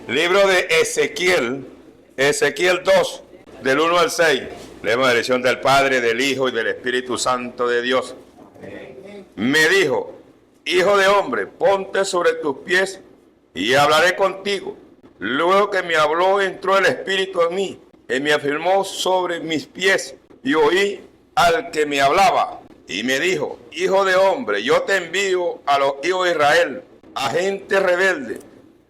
Libro de Ezequiel, Ezequiel 2, del 1 al 6. Leemos la dirección del Padre, del Hijo y del Espíritu Santo de Dios. Me dijo: hijo de hombre, ponte sobre tus pies y hablaré contigo. Luego que me habló, entró el Espíritu en mí y me afirmó sobre mis pies, y oí al que me hablaba. Y me dijo: hijo de hombre, yo te envío a los hijos de Israel, a gente rebelde,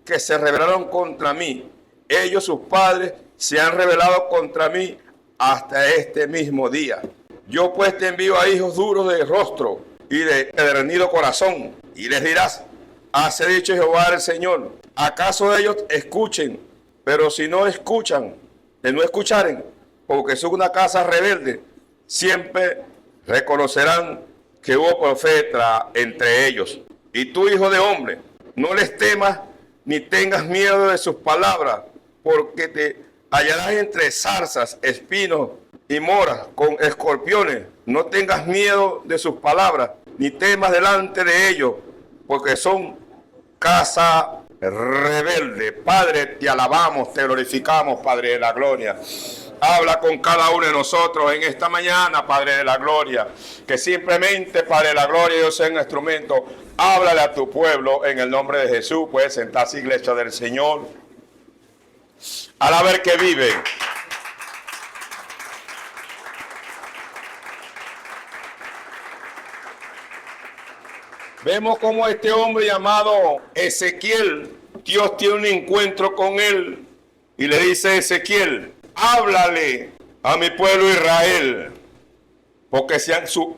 que se rebelaron contra mí. Ellos, sus padres, se han rebelado contra mí hasta este mismo día. Yo pues te envío a hijos duros de rostro y deedernido corazón. Y les dirás: así ha dicho Jehová el Señor. ¿Acaso ellos escuchen? Pero si no escuchan, de no escucharen, porque son una casa rebelde, siempre reconocerán que hubo profeta entre ellos. Y tú, hijo de hombre, no les temas ni tengas miedo de sus palabras, porque te hallarás entre zarzas, espinos y moras, con escorpiones. No tengas miedo de sus palabras, ni temas delante de ellos, porque son casa rebelde. Padre, te alabamos, te glorificamos, Padre de la gloria. Habla con cada uno de nosotros en esta mañana, Padre de la gloria. Que simplemente, Padre de la gloria, yo sea un instrumento. Háblale a tu pueblo en el nombre de Jesús. Puedes sentarse, iglesia del Señor. Alaba el que vive. Vemos cómo este hombre llamado Ezequiel, Dios tiene un encuentro con él y le dice a Ezequiel: háblale a mi pueblo Israel, porque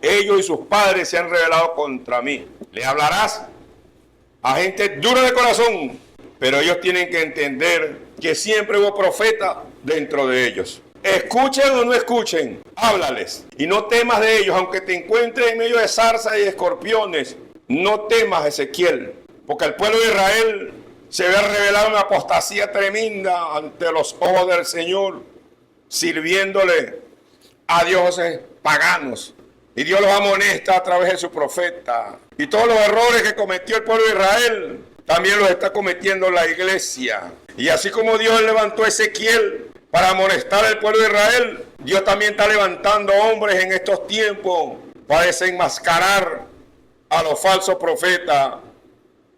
ellos y sus padres se han rebelado contra mí. Le hablarás a gente dura de corazón, pero ellos tienen que entender que siempre hubo profeta dentro de ellos. Escuchen o no escuchen, háblales. Y no temas de ellos, aunque te encuentres en medio de zarzas y escorpiones. No temas, Ezequiel, porque el pueblo de Israel se ve revelado una apostasía tremenda ante los ojos del Señor, sirviéndole a dioses paganos. Y Dios los amonesta a través de su profeta. Y todos los errores que cometió el pueblo de Israel, también los está cometiendo la iglesia. Y así como Dios levantó a Ezequiel para amonestar al pueblo de Israel, Dios también está levantando hombres en estos tiempos para desenmascarar a los falsos profetas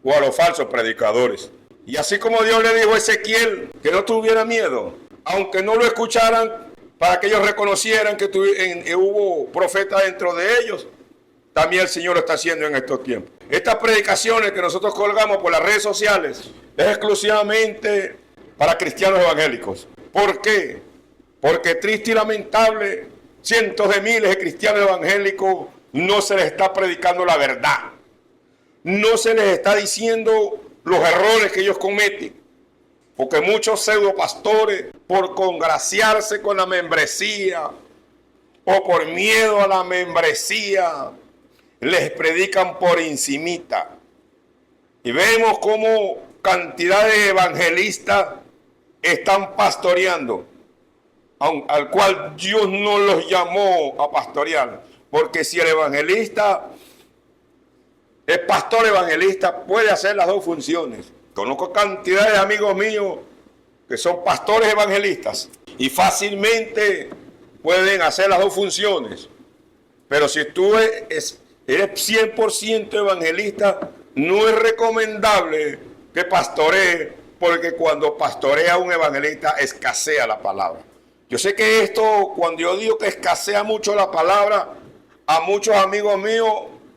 o a los falsos predicadores. Y así como Dios le dijo a Ezequiel que no tuviera miedo, aunque no lo escucharan, para que ellos reconocieran que hubo profeta dentro de ellos, también el Señor lo está haciendo en estos tiempos. Estas predicaciones que nosotros colgamos por las redes sociales es exclusivamente para cristianos evangélicos. ¿Por qué? Porque triste y lamentable, cientos de miles de cristianos evangélicos no se les está predicando la verdad. No se les está diciendo los errores que ellos cometen. Porque muchos pseudopastores, por congraciarse con la membresía o por miedo a la membresía, les predican por encimita. Y vemos cómo cantidad de evangelistas están pastoreando, al cual Dios no los llamó a pastorear. Porque si el evangelista es pastor evangelista, puede hacer las dos funciones. Conozco cantidad de amigos míos que son pastores evangelistas y fácilmente pueden hacer las dos funciones. Pero si tú eres 100% evangelista, no es recomendable que pastoree, porque cuando pastorea un evangelista escasea la palabra. Yo sé que esto, cuando yo digo que escasea mucho la palabra, a muchos amigos míos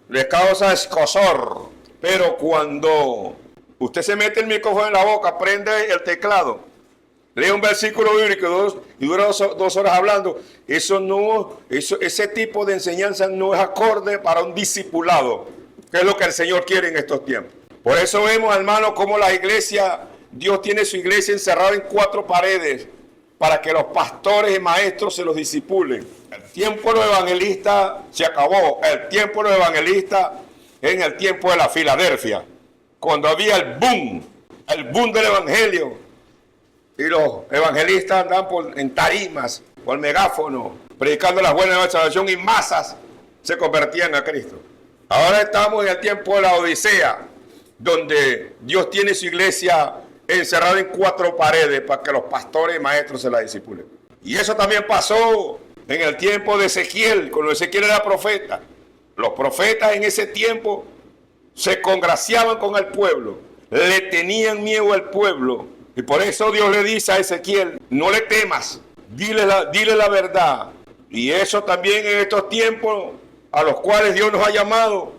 les causa escozor. Pero cuando usted se mete el micrófono en la boca, prende el teclado, lee un versículo bíblico y dura dos horas hablando, ese tipo de enseñanza no es acorde para un discipulado, que es lo que el Señor quiere en estos tiempos. Por eso vemos, hermanos, cómo la iglesia, Dios tiene su iglesia encerrada en 4 paredes para que los pastores y maestros se los disipulen. El tiempo de los evangelistas se acabó. El tiempo de los evangelistas en el tiempo de la Filadelfia, cuando había el boom del evangelio, y los evangelistas andaban en tarimas, por megáfono, predicando las buenas nuevas de salvación, y masas se convertían a Cristo. Ahora estamos en el tiempo de la Odisea, donde Dios tiene su iglesia encerrado en 4 paredes para que los pastores y maestros se la discipulen. Y eso también pasó en el tiempo de Ezequiel, cuando Ezequiel era profeta. Los profetas en ese tiempo se congraciaban con el pueblo, le tenían miedo al pueblo. Y por eso Dios le dice a Ezequiel, no le temas, dile la verdad. Y eso también en estos tiempos a los cuales Dios nos ha llamado,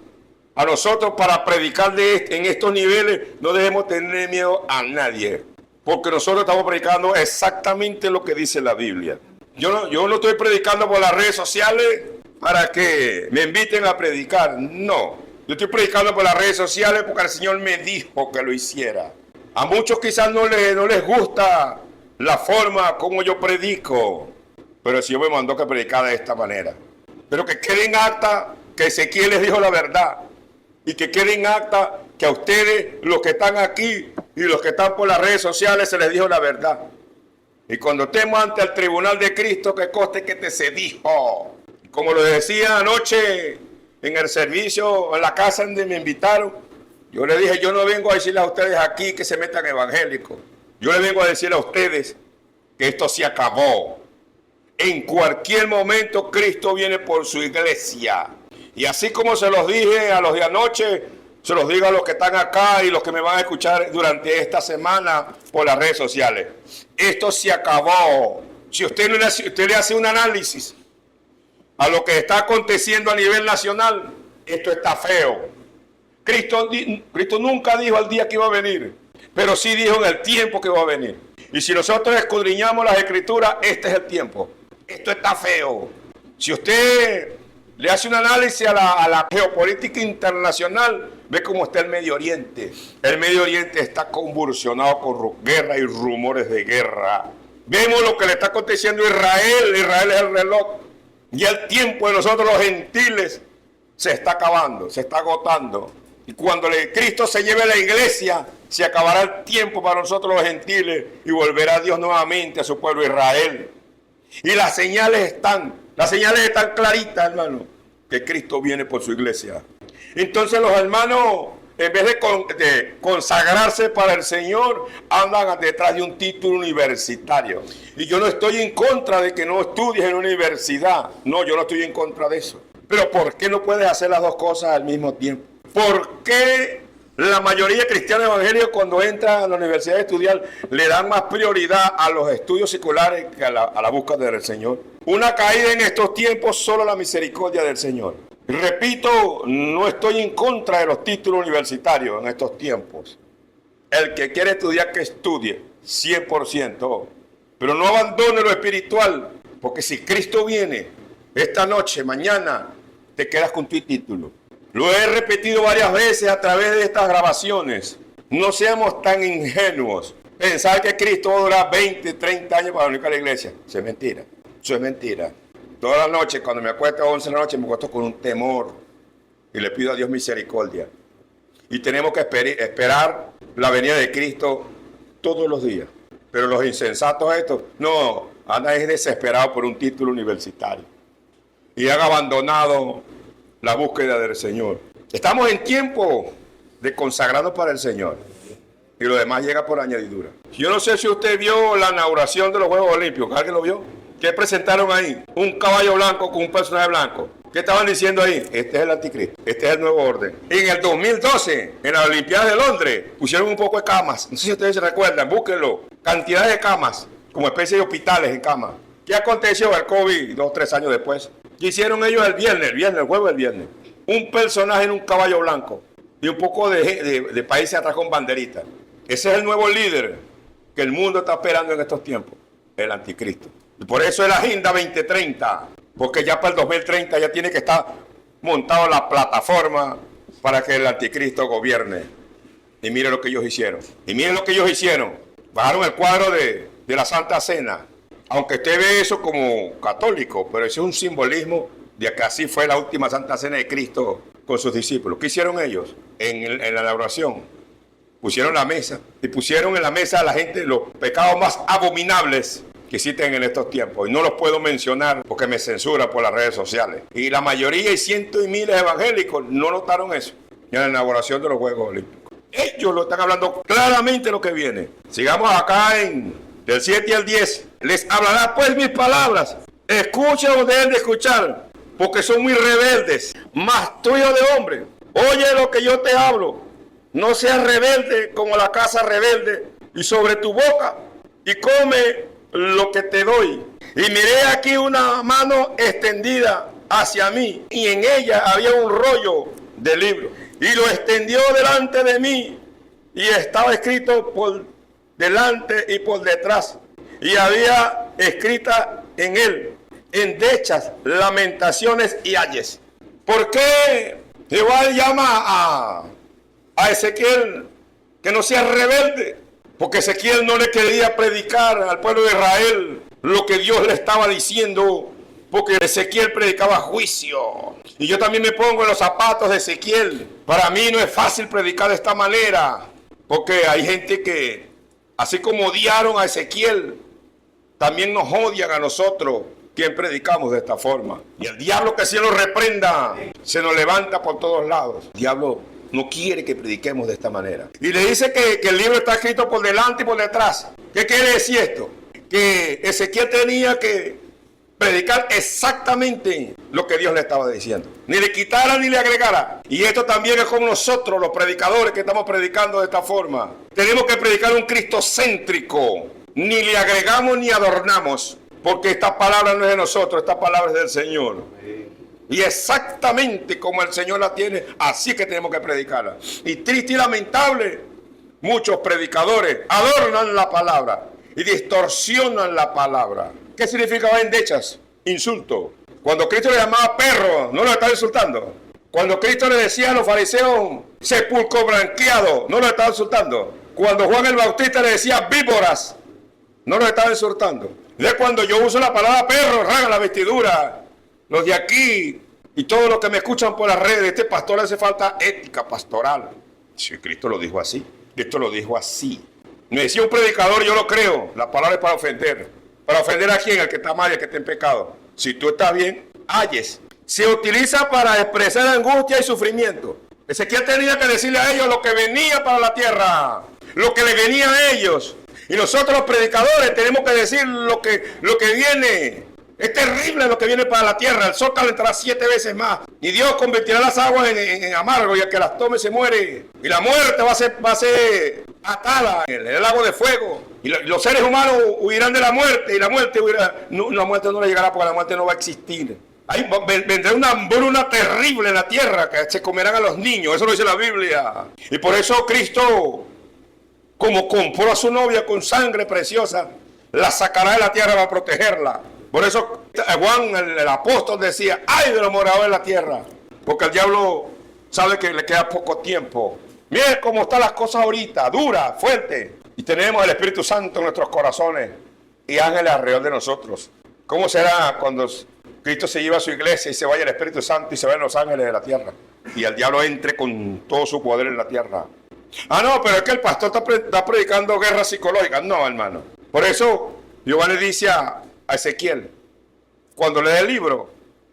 a nosotros para predicar en estos niveles, no debemos tener miedo a nadie. Porque nosotros estamos predicando exactamente lo que dice la Biblia. Yo no estoy predicando por las redes sociales para que me inviten a predicar. No, yo estoy predicando por las redes sociales porque el Señor me dijo que lo hiciera. A muchos quizás no les gusta la forma como yo predico, pero el Señor me mandó que predicara de esta manera. Pero que quede en acta que Ezequiel les dijo la verdad. Y que quede en acta que a ustedes, los que están aquí y los que están por las redes sociales, se les dijo la verdad. Y cuando estemos ante el tribunal de Cristo, que conste que se dijo. Como lo decía anoche en el servicio, en la casa donde me invitaron, yo le dije, yo no vengo a decirles a ustedes aquí que se metan evangélicos. Yo les vengo a decir a ustedes que esto se acabó. En cualquier momento Cristo viene por su iglesia. Y así como se los dije a los de anoche, se los digo a los que están acá y los que me van a escuchar durante esta semana por las redes sociales. Esto se acabó. Si usted le hace un análisis a lo que está aconteciendo a nivel nacional, esto está feo. Cristo nunca dijo al día que iba a venir, pero sí dijo en el tiempo que iba a venir. Y si nosotros escudriñamos las Escrituras, este es el tiempo. Esto está feo. Si usted le hace un análisis a la geopolítica internacional, ve cómo está el Medio Oriente. El Medio Oriente está convulsionado con guerra y rumores de guerra. Vemos lo que le está aconteciendo a Israel. Israel es el reloj. Y el tiempo de nosotros los gentiles se está acabando, se está agotando. Y cuando Cristo se lleve a la iglesia, se acabará el tiempo para nosotros los gentiles y volverá Dios nuevamente a su pueblo Israel. Y las señales están claritas, hermano, que Cristo viene por su iglesia. Entonces los hermanos, en vez de consagrarse para el Señor, andan detrás de un título universitario. Y yo no estoy en contra de que no estudies en una universidad. No, yo no estoy en contra de eso. Pero ¿por qué no puedes hacer las dos cosas al mismo tiempo? ¿Por qué la mayoría de cristianos evangélicos cuando entran a la universidad a estudiar le dan más prioridad a los estudios seculares que a la búsqueda del Señor? Una caída en estos tiempos, solo la misericordia del Señor. Repito, no estoy en contra de los títulos universitarios en estos tiempos. El que quiere estudiar, que estudie, 100%. Pero no abandone lo espiritual, porque si Cristo viene esta noche, mañana, te quedas con tu título. Lo he repetido varias veces a través de estas grabaciones. No seamos tan ingenuos. Pensar que Cristo va a durar 20, 30 años para venir a la iglesia. Eso es mentira. Eso es mentira. Todas las noches, cuando me acuesto a 11 de la noche, me acuesto con un temor. Y le pido a Dios misericordia. Y tenemos que esperar la venida de Cristo todos los días. Pero los insensatos estos, no, andan desesperados por un título universitario. Y han abandonado la búsqueda del Señor. Estamos en tiempo de consagrarnos para el Señor. Y lo demás llega por añadidura. Yo no sé si usted vio la inauguración de los Juegos Olímpicos. ¿Alguien lo vio? ¿Qué presentaron ahí? Un caballo blanco con un personaje blanco. ¿Qué estaban diciendo ahí? Este es el anticristo. Este es el nuevo orden. En el 2012, en las Olimpiadas de Londres, pusieron un poco de camas. No sé si ustedes se recuerdan. Búsquenlo. Cantidad de camas, como especie de hospitales en camas. ¿Qué aconteció al COVID 2 o 3 años después? ¿Qué hicieron ellos el juego del viernes? Un personaje en un caballo blanco y un poco de países atrás con banderitas. Ese es el nuevo líder que el mundo está esperando en estos tiempos, el anticristo. Y por eso es la Agenda 2030, porque ya para el 2030 ya tiene que estar montado la plataforma para que el anticristo gobierne. Y miren lo que ellos hicieron. Bajaron el cuadro de la Santa Cena. Aunque usted ve eso como católico, pero eso es un simbolismo de que así fue la última Santa Cena de Cristo con sus discípulos. ¿Qué hicieron ellos en la inauguración? Pusieron la mesa y pusieron en la mesa a la gente los pecados más abominables que existen en estos tiempos. Y no los puedo mencionar porque me censura por las redes sociales. Y la mayoría y cientos y miles de evangélicos no notaron eso en la inauguración de los Juegos Olímpicos. Ellos lo están hablando claramente lo que viene. Sigamos acá del 7 al 10. Les hablará pues mis palabras. Escuchen o deben de escuchar, porque son muy rebeldes. Mas tú, hijo de hombre, oye lo que yo te hablo. No seas rebelde como la casa rebelde. Y sobre tu boca y come lo que te doy. Y miré aquí una mano extendida hacia mí, y en ella había un rollo de libro. Y lo extendió delante de mí, y estaba escrito por delante y por detrás. Y había escrita en él endechas, lamentaciones y ayes. ¿Por qué Jehová llama a Ezequiel que no sea rebelde? Porque Ezequiel no le quería predicar al pueblo de Israel lo que Dios le estaba diciendo, porque Ezequiel predicaba juicio. Y yo también me pongo en los zapatos de Ezequiel. Para mí no es fácil predicar de esta manera, porque hay gente que, así como odiaron a Ezequiel, también nos odian a nosotros, quien predicamos de esta forma. Y el diablo, que cielo reprenda, se nos levanta por todos lados. El diablo no quiere que prediquemos de esta manera. Y le dice que el libro está escrito por delante y por detrás. ¿Qué quiere decir esto? Que Ezequiel tenía que predicar exactamente lo que Dios le estaba diciendo. Ni le quitara ni le agregara. Y esto también es como nosotros, los predicadores, que estamos predicando de esta forma. Tenemos que predicar un Cristo céntrico. Ni le agregamos ni adornamos. Porque esta palabra no es de nosotros, esta palabra es del Señor. Y exactamente como el Señor la tiene, así que tenemos que predicarla. Y triste y lamentable, muchos predicadores adornan la palabra y distorsionan la palabra. ¿Qué significa endechas? Insulto. Cuando Cristo le llamaba perro, no lo estaba insultando. Cuando Cristo le decía a los fariseos sepulcro blanqueado, no lo estaba insultando. Cuando Juan el Bautista le decía víboras, no lo estaba insultando. Es cuando yo uso la palabra perro, rasga la vestidura. Los de aquí y todos los que me escuchan por las redes, este pastor hace falta ética pastoral. Si Cristo lo dijo así, Cristo lo dijo así. Me decía un predicador, yo lo creo, la palabra es para ofender. ¿Para ofender a quién? Al que está mal y al que está en pecado. Si tú estás bien, ayes. Se utiliza para expresar angustia y sufrimiento. Ezequiel tenía que decirle a ellos lo que venía para la tierra, lo que le venía a ellos. Y nosotros los predicadores tenemos que decir lo que viene. Es terrible lo que viene para la tierra. El sol calentará 7 veces más. Y Dios convertirá las aguas en amargo, y el que las tome se muere. Y la muerte va a ser atada en el lago de fuego. Y los seres humanos huirán de la muerte. Y la muerte huirá. No, la muerte no le llegará, porque la muerte no va a existir. Ahí vendrá una hambruna terrible en la tierra, que se comerán a los niños. Eso lo dice la Biblia. Y por eso Cristo, como compró a su novia con sangre preciosa, la sacará de la tierra para protegerla. Por eso Juan, el apóstol, decía, ¡ay de los moradores de la tierra! Porque el diablo sabe que le queda poco tiempo. Miren cómo están las cosas ahorita, duras, fuertes. Y tenemos el Espíritu Santo en nuestros corazones y ángeles alrededor de nosotros. ¿Cómo será cuando Cristo se lleva a su iglesia y se vaya el Espíritu Santo y se vayan los ángeles de la tierra? Y el diablo entre con todo su poder en la tierra. Ah, no, pero es que el pastor está predicando guerra psicológica. No, hermano. Por eso Jehová le dice a Ezequiel, cuando lee el libro,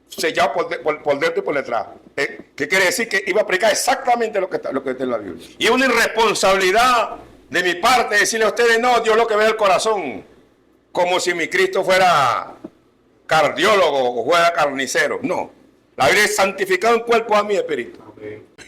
sellado por dentro y por detrás. ¿Qué quiere decir? Que iba a predicar exactamente lo que está en la Biblia. Y es una irresponsabilidad de mi parte decirle a ustedes, no, Dios lo que ve el corazón. Como si mi Cristo fuera cardiólogo o fuera carnicero. No. La Biblia es santificado en cuerpo a mi espíritu.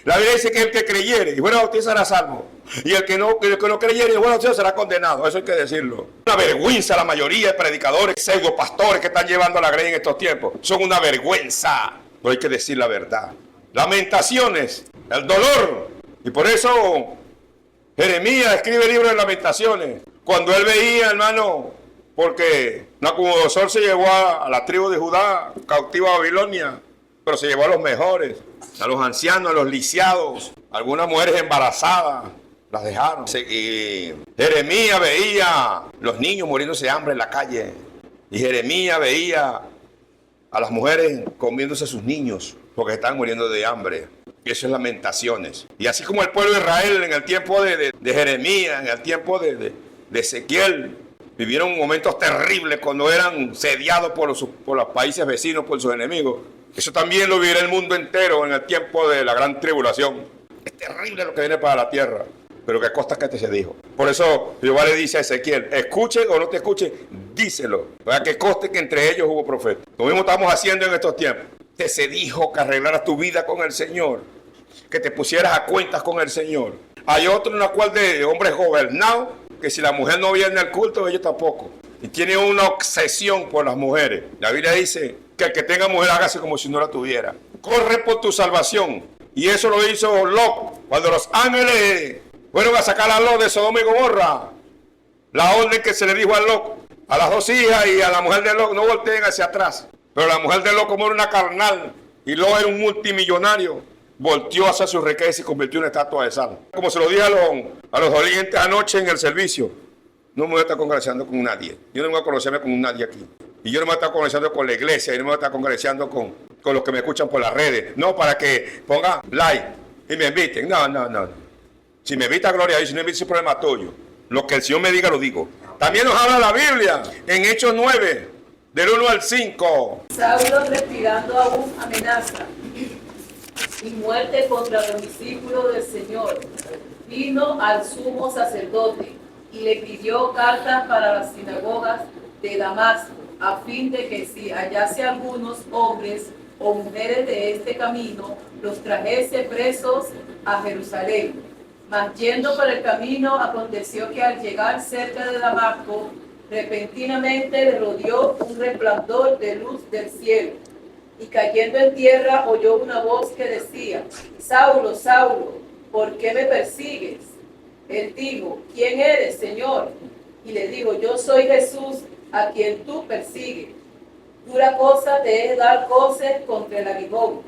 La Biblia dice que el que creyere y fuera bautizado será salvo. Y el que no creyere y fuera bautizado será condenado. Eso hay que decirlo. Una vergüenza la mayoría de predicadores, pseudo pastores que están llevando la grey en estos tiempos. Son una vergüenza. Pero hay que decir la verdad. Lamentaciones, el dolor. Y por eso Jeremías escribe el libro de Lamentaciones. Cuando él veía, hermano, porque Nabucodonosor se llevó a la tribu de Judá cautiva a Babilonia, pero se llevó a los mejores, a los ancianos, a los lisiados, algunas mujeres embarazadas, las dejaron. Y Jeremías veía los niños muriéndose de hambre en la calle. Y Jeremías veía a las mujeres comiéndose a sus niños porque estaban muriendo de hambre. Y eso es Lamentaciones. Y así como el pueblo de Israel en el tiempo de Jeremías, en el tiempo de Ezequiel, vivieron momentos terribles cuando eran sediados por los países vecinos, por sus enemigos. Eso también lo vivirá el mundo entero en el tiempo de la gran tribulación. Es terrible lo que viene para la tierra. pero que costa que te se dijo. Por eso Jehová le dice a Ezequiel, escuche o no te escuche, díselo, para que conste que entre ellos hubo profeta. Lo mismo estamos haciendo en estos tiempos. Te se dijo que arreglaras tu vida con el Señor, que te pusieras a cuentas con el Señor. Hay otro en la cual de hombres gobernados, que si la mujer no viene al culto, ellos tampoco. Y tiene una obsesión por las mujeres. La Biblia dice que el que tenga mujer hágase como si no la tuviera. Corre por tu salvación. Y eso lo hizo Lot. Cuando los ángeles fueron a sacar a Lot de Sodoma y Gomorra, la orden que se le dijo a Lot, a las dos hijas y a la mujer de Lot, no volteen hacia atrás. Pero la mujer de Lot, como era una carnal, y Lot era un multimillonario, volteó hacia su riqueza y se convirtió en una estatua de sal. Como se lo dije a los dolientes anoche en el servicio, no me voy a estar congregacionando con nadie. Yo no me voy a conocerme con nadie aquí. Y yo no me voy a estar congregacionando con la iglesia, y no me voy a estar congregacionando con los que me escuchan por las redes. No, para que pongan like y me inviten. No. Si me invita, gloria a Dios. Si no me invita, es problema tuyo. Lo que el Señor me diga, lo digo. También nos habla la Biblia en Hechos 9, del 1 al 5. Saulo, respirando aún amenaza y muerte contra los discípulos del Señor, vino al sumo sacerdote y le pidió cartas para las sinagogas de Damasco, a fin de que si hallase algunos hombres o mujeres de este camino, los trajese presos a Jerusalén. Mas yendo por el camino, aconteció que al llegar cerca de Damasco, repentinamente le rodeó un resplandor de luz del cielo. Y cayendo en tierra, oyó una voz que decía: Saulo, Saulo, ¿por qué me persigues? Él dijo: ¿Quién eres, Señor? Y le dijo: Yo soy Jesús, a quien tú persigues. Dura cosa te es dar coces contra el aguijón.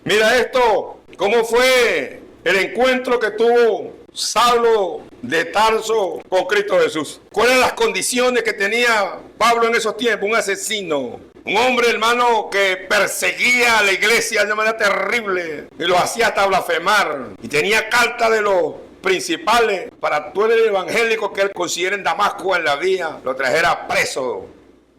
Mira esto, ¿cómo fue el encuentro que tuvo Saulo de Tarso con Cristo Jesús? ¿Cuáles eran las condiciones que tenía Pablo en esos tiempos? Un asesino, un hombre, hermano, que perseguía a la iglesia de una manera terrible y lo hacía hasta blasfemar. Y tenía carta de los principales para todo el evangélico que él considera en Damasco en la vía, lo trajera preso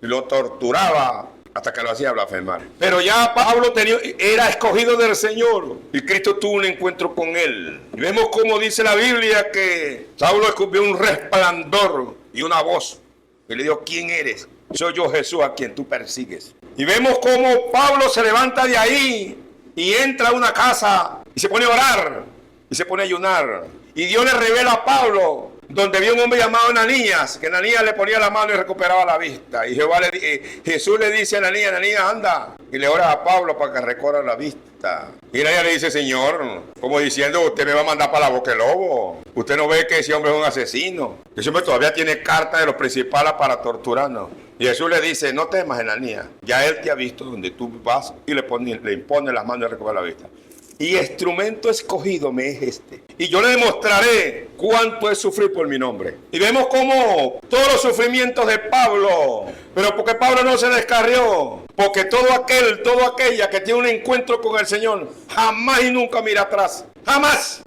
y lo torturaba hasta que lo hacía blasfemar. Pero ya Pablo era escogido del Señor y Cristo tuvo un encuentro con él. Y vemos cómo dice la Biblia que Saulo escupió un resplandor y una voz y le dijo: ¿Quién eres? Soy yo, Jesús, a quien tú persigues. Y vemos cómo Pablo se levanta de ahí y entra a una casa y se pone a orar y se pone a ayunar. Y Dios le revela a Pablo donde vio un hombre llamado Ananías, que Ananías le ponía la mano y recuperaba la vista. Y Jesús le dice a Ananías: Ananías, anda, y le ora a Pablo para que recobre la vista. Y Ananías le dice: Señor, como diciendo, usted me va a mandar para la boca del lobo. Usted no ve que ese hombre es un asesino. Ese hombre todavía tiene carta de los principales para torturarnos. Y Jesús le dice: no temas, Ananías, ya él te ha visto donde tú vas, y le impone las manos y recobra la vista. Y instrumento escogido me es este. Y yo le demostraré cuánto es sufrir por mi nombre. Y vemos cómo todos los sufrimientos de Pablo, pero porque Pablo no se descarrió, porque toda aquella que tiene un encuentro con el Señor, jamás y nunca mira atrás. Jamás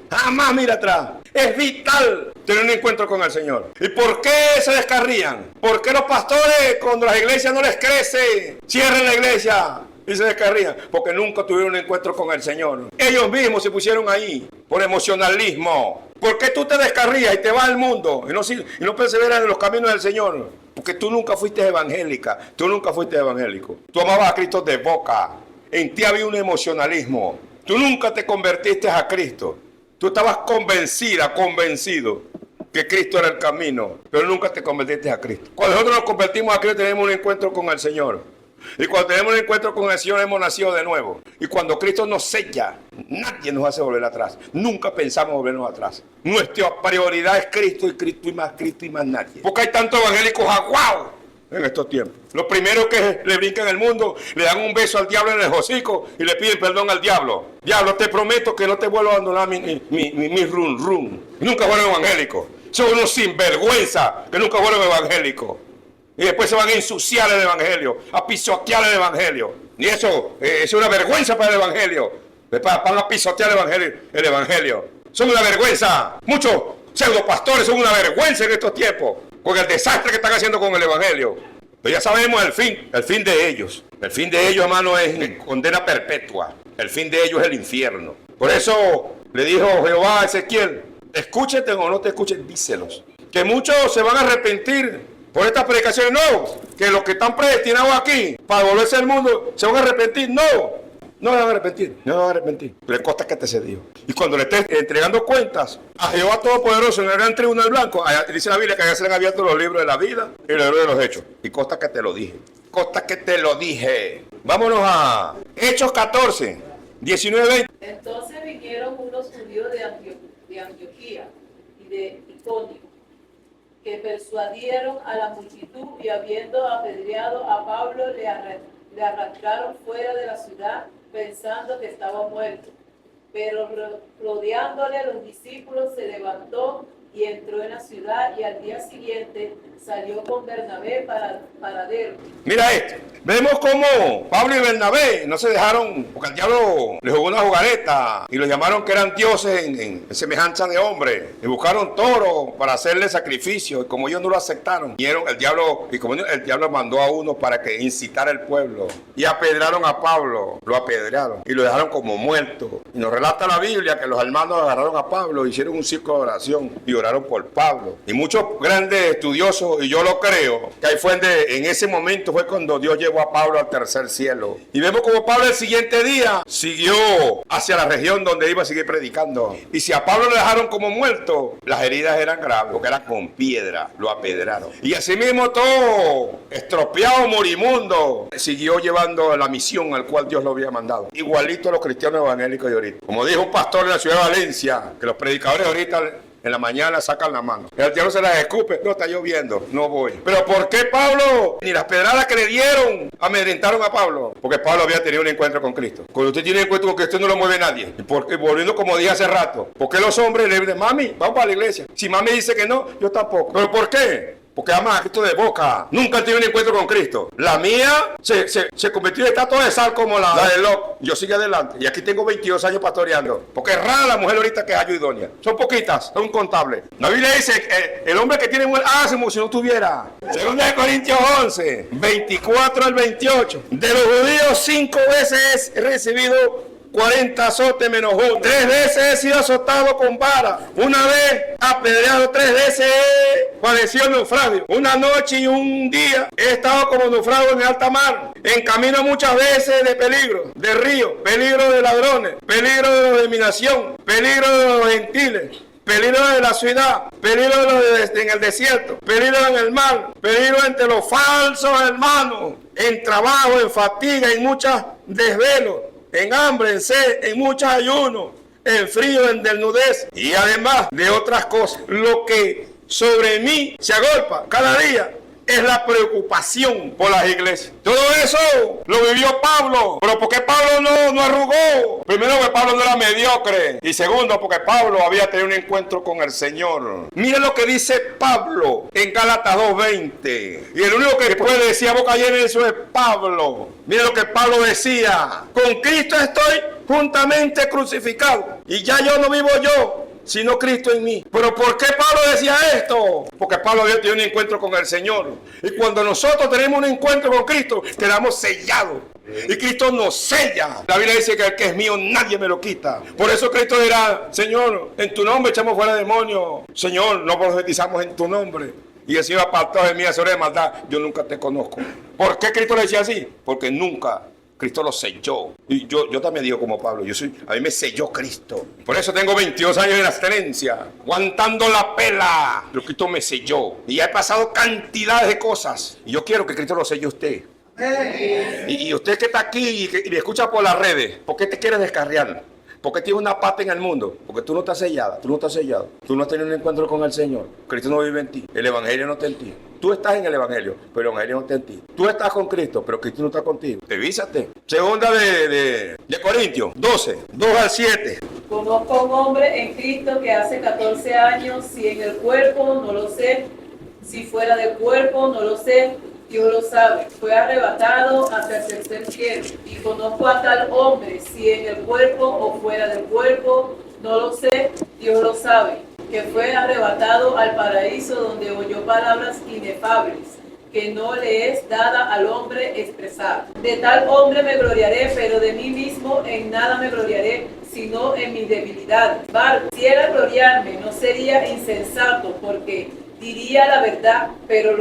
mira atrás. Es vital tener un encuentro con el Señor. ¿Y por qué se descarrían? ¿Por qué los pastores, cuando las iglesias no les crece, cierran la iglesia y se descarrían? Porque nunca tuvieron un encuentro con el Señor. Ellos mismos se pusieron ahí por emocionalismo. ¿Por qué tú te descarrías y te vas al mundo y no perseveras en los caminos del Señor? Porque tú nunca fuiste evangélica, tú nunca fuiste evangélico. Tú amabas a Cristo de boca. En ti había un emocionalismo. Tú nunca te convertiste a Cristo. Tú estabas convencido que Cristo era el camino, pero nunca te convertiste a Cristo. Cuando nosotros nos convertimos a Cristo, tenemos un encuentro con el Señor. Y cuando tenemos un encuentro con el Señor, hemos nacido de nuevo. Y cuando Cristo nos sella, nadie nos hace volver atrás. Nunca pensamos volvernos atrás. Nuestra prioridad es Cristo y más nadie. Porque hay tantos evangélicos aguados en estos tiempos. Los primeros que le brincan el mundo, le dan un beso al diablo en el hocico y le piden perdón al diablo. Diablo, te prometo que no te vuelvo a abandonar mi rum. Nunca fueron evangélicos. Son unos sinvergüenza que nunca fueron evangélicos. Y después se van a ensuciar el evangelio, a pisotear el evangelio. Y eso es una vergüenza para el evangelio. Van a pisotear el evangelio. Son una vergüenza. Muchos pseudopastores son una vergüenza en estos tiempos, con el desastre que están haciendo con el evangelio. Pero ya sabemos el fin de ellos. El fin de ellos, hermano, es condena perpetua. El fin de ellos es el infierno. Por eso le dijo Jehová a Ezequiel: Escúchete o no te escuchen, díselos. Que muchos se van a arrepentir por estas predicaciones. No, que los que están predestinados aquí para volverse al mundo se van a arrepentir. No, no se van a arrepentir, no se van a arrepentir. Le consta que te cedió. Y cuando le estés entregando cuentas a Jehová Todopoderoso en el gran tribunal blanco, allá dice la Biblia que allá se le han abierto los libros de la vida y los libros de los hechos. Y consta que te lo dije. Consta que te lo dije. Vámonos a Hechos 14, 19, 20. Entonces vinieron unos judíos de Antioquía y de Iconio, que persuadieron a la multitud y habiendo apedreado a Pablo le arrastraron fuera de la ciudad pensando que estaba muerto. Pero rodeándole los discípulos se levantó y entró en la ciudad y al día siguiente salió con Bernabé para Derbe. Mira esto, vemos cómo Pablo y Bernabé no se dejaron, porque el diablo les jugó una jugareta y los llamaron que eran dioses en semejanza de hombres, y buscaron toro para hacerle sacrificio, y como ellos no lo aceptaron, el diablo mandó a uno para que incitara al pueblo, y apedrearon a Pablo, lo apedrearon, y lo dejaron como muerto, y nos relata la Biblia que los hermanos agarraron a Pablo, hicieron un circo de oración, y oraron por Pablo, y muchos grandes estudiosos, y yo lo creo, que ahí fue en ese momento fue cuando Dios llevó a Pablo al tercer cielo. Y vemos como Pablo el siguiente día siguió hacia la región donde iba a seguir predicando. Y si a Pablo lo dejaron como muerto, las heridas eran graves, porque eran con piedra, lo apedraron. Y así mismo todo estropeado, morimundo, siguió llevando la misión al cual Dios lo había mandado. Igualito a los cristianos evangélicos de ahorita. Como dijo un pastor de la ciudad de Valencia, que los predicadores ahorita en la mañana sacan la mano. El diablo se las escupe. No, está lloviendo, no voy. Pero ¿por qué Pablo? Ni las pedradas que le dieron amedrentaron a Pablo. Porque Pablo había tenido un encuentro con Cristo. Cuando usted tiene un encuentro con Cristo no lo mueve nadie. Y volviendo como dije hace rato, ¿por qué los hombres le dicen, mami, vamos para la iglesia? Si mami dice que no, yo tampoco. ¿Pero por qué? Porque ama a Cristo de boca. Nunca han tenido un encuentro con Cristo. La mía se convirtió en estatua de sal como la de Lot. Yo sigo adelante. Y aquí tengo 22 años pastoreando. Porque es rara la mujer ahorita que es idónea. Son poquitas, son incontables. La Biblia dice el hombre que tiene mujer, como si no tuviera. Segunda de Corintios 11, 24 al 28. De los judíos 5 veces he recibido 40 azotes menos uno. 3 veces he sido azotado con vara. Una vez apedreado. 3 veces he padecido naufragio. Una noche y un día he estado como naufragio en alta mar. En camino muchas veces de peligro, de río, peligro de ladrones, peligro de dominación, peligro de los gentiles, peligro de la ciudad, peligro en el desierto, peligro en el mar, peligro entre los falsos hermanos, en trabajo, en fatiga, en muchos desvelos, en hambre, en sed, en muchos ayunos, en frío, en desnudez y además de otras cosas. Lo que sobre mí se agolpa cada día es la preocupación por las iglesias. Todo eso lo vivió Pablo. Pero ¿por qué Pablo no arrugó? Primero, porque Pablo no era mediocre. Y segundo, porque Pablo había tenido un encuentro con el Señor. Miren lo que dice Pablo en Gálatas 2:20. Y el único que puede decir a boca llena eso es Pablo. Miren lo que Pablo decía. Con Cristo estoy juntamente crucificado. Y ya yo no vivo yo, sino Cristo en mí. ¿Pero por qué Pablo decía esto? Porque Pablo había tenido un encuentro con el Señor. Y cuando nosotros tenemos un encuentro con Cristo, quedamos sellados. Y Cristo nos sella. La Biblia dice que el que es mío nadie me lo quita. Por eso Cristo dirá, Señor, en tu nombre echamos fuera demonios. Señor, no profetizamos en tu nombre. Y el Señor apartado de mí, hacer de maldad, yo nunca te conozco. ¿Por qué Cristo le decía así? Porque nunca Cristo lo selló. Y yo también digo como Pablo, a mí me selló Cristo. Por eso tengo 22 años en abstenencia, aguantando la pela. Pero Cristo me selló. Y ya he pasado cantidades de cosas. Y yo quiero que Cristo lo selle a usted. Y usted que está aquí y me escucha por las redes, ¿por qué te quieres descarriar? ¿Por qué tienes una pata en el mundo? Porque tú no estás sellada, tú no estás sellado. Tú no has tenido un encuentro con el Señor. Cristo no vive en ti. El Evangelio no está en ti. Tú estás en el Evangelio, pero el Evangelio no está en ti. Tú estás con Cristo, pero Cristo no está contigo. Revísate. Segunda de Corintios 12, 2 al 7. Conozco un hombre en Cristo que hace 14 años, si en el cuerpo, no lo sé. Si fuera del cuerpo, no lo sé. Dios lo sabe, fue arrebatado hasta el tercer cielo. Y conozco a tal hombre, si en el cuerpo o fuera del cuerpo, no lo sé, Dios lo sabe, que fue arrebatado al paraíso donde oyó palabras inefables, que no le es dada al hombre expresar. De tal hombre me gloriaré, pero de mí mismo en nada me gloriaré, sino en mis debilidades. Embargo, si era gloriarme, no sería insensato, porque diría la verdad, pero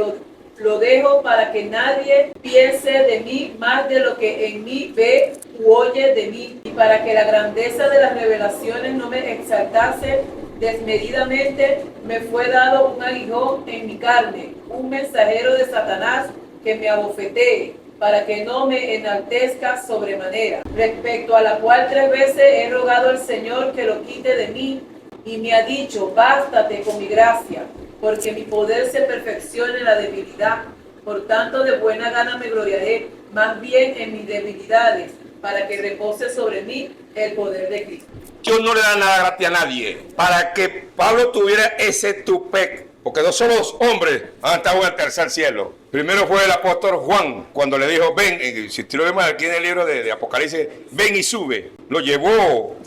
lo dejo para que nadie piense de mí más de lo que en mí ve u oye de mí, y para que la grandeza de las revelaciones no me exaltase desmedidamente, me fue dado un aguijón en mi carne, un mensajero de Satanás que me abofetee, para que no me enaltezca sobremanera, respecto a la cual 3 veces he rogado al Señor que lo quite de mí, y me ha dicho, bástate con mi gracia, porque mi poder se perfecciona en la debilidad. Por tanto, de buena gana me gloriaré, más bien en mis debilidades, para que repose sobre mí el poder de Cristo. Dios no le da nada gratis a nadie. Para que Pablo tuviera ese tupé, porque no solo los hombres han estado en el tercer cielo. Primero fue el apóstol Juan, cuando le dijo, ven, si tú lo vemos aquí en el libro de Apocalipsis, ven y sube. Lo llevó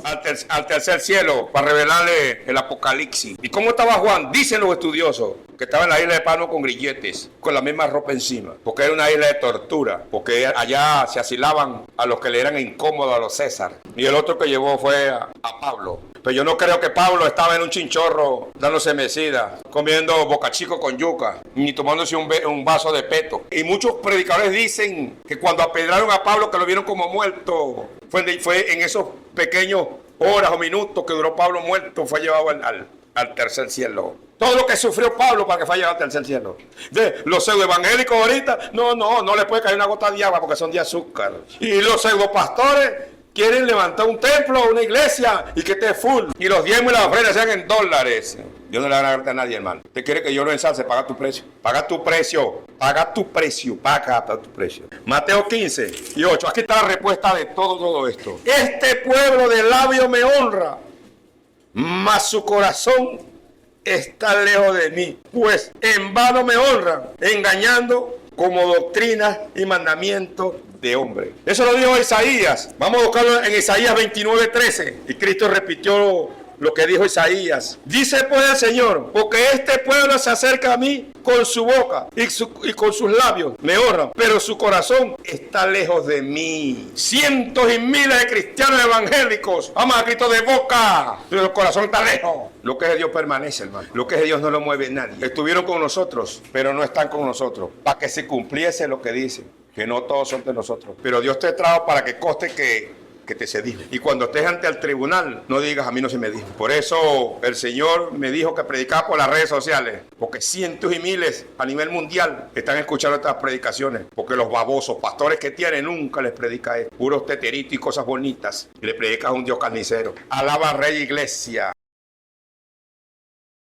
al tercer cielo para revelarle el Apocalipsis. ¿Y cómo estaba Juan? Dicen los estudiosos que estaba en la isla de Patmos con grilletes, con la misma ropa encima, porque era una isla de tortura, porque allá se asilaban a los que le eran incómodos a los César. Y el otro que llevó fue a Pablo. Pero yo no creo que Pablo estaba en un chinchorro dándose mesida, comiendo bocachico con yuca, ni tomándose un vaso de peto. Y muchos predicadores dicen que cuando apedraron a Pablo, que lo vieron como muerto, fue en esos pequeños horas o minutos que duró Pablo muerto, fue llevado al tercer cielo. Todo lo que sufrió Pablo para que fue llevado al tercer cielo. Los pseudoevangélicos ahorita, no le puede caer una gota de agua porque son de azúcar. Y los pseudopastores quieren levantar un templo, una iglesia y que esté full. Y los diezmos y las ofrendas sean en dólares. Dios no le da a nadie, hermano. Usted quiere que yo lo ensalce, paga tu precio. Paga tu precio. Paga tu precio. Paga tu precio. Mateo 15:8. Aquí está la respuesta de todo esto. Este pueblo de labio me honra, mas su corazón está lejos de mí. Pues en vano me honran, engañando como doctrinas y mandamientos de hombre. Eso lo dijo Isaías. Vamos a buscarlo en Isaías 29:13. Y Cristo repitió lo que dijo Isaías. Dice pues el Señor, porque este pueblo se acerca a mí con su boca y con sus labios me honran, pero su corazón está lejos de mí. Cientos y miles de cristianos evangélicos aman a Cristo de boca, pero el corazón está lejos. Lo que es de Dios permanece, hermano. Lo que es de Dios no lo mueve nadie. Estuvieron con nosotros, pero no están con nosotros, para que se cumpliese lo que dice, que no todos son de nosotros. Pero Dios te trajo para que conste que te se dijo. Y cuando estés ante el tribunal, no digas a mí no se me dijo. Por eso el Señor me dijo que predicaba por las redes sociales, porque cientos y miles a nivel mundial están escuchando estas predicaciones, porque los babosos pastores que tienen nunca les predica esto, puros teteritos y cosas bonitas, y le predicas a un Dios carnicero. Alaba Rey Iglesia.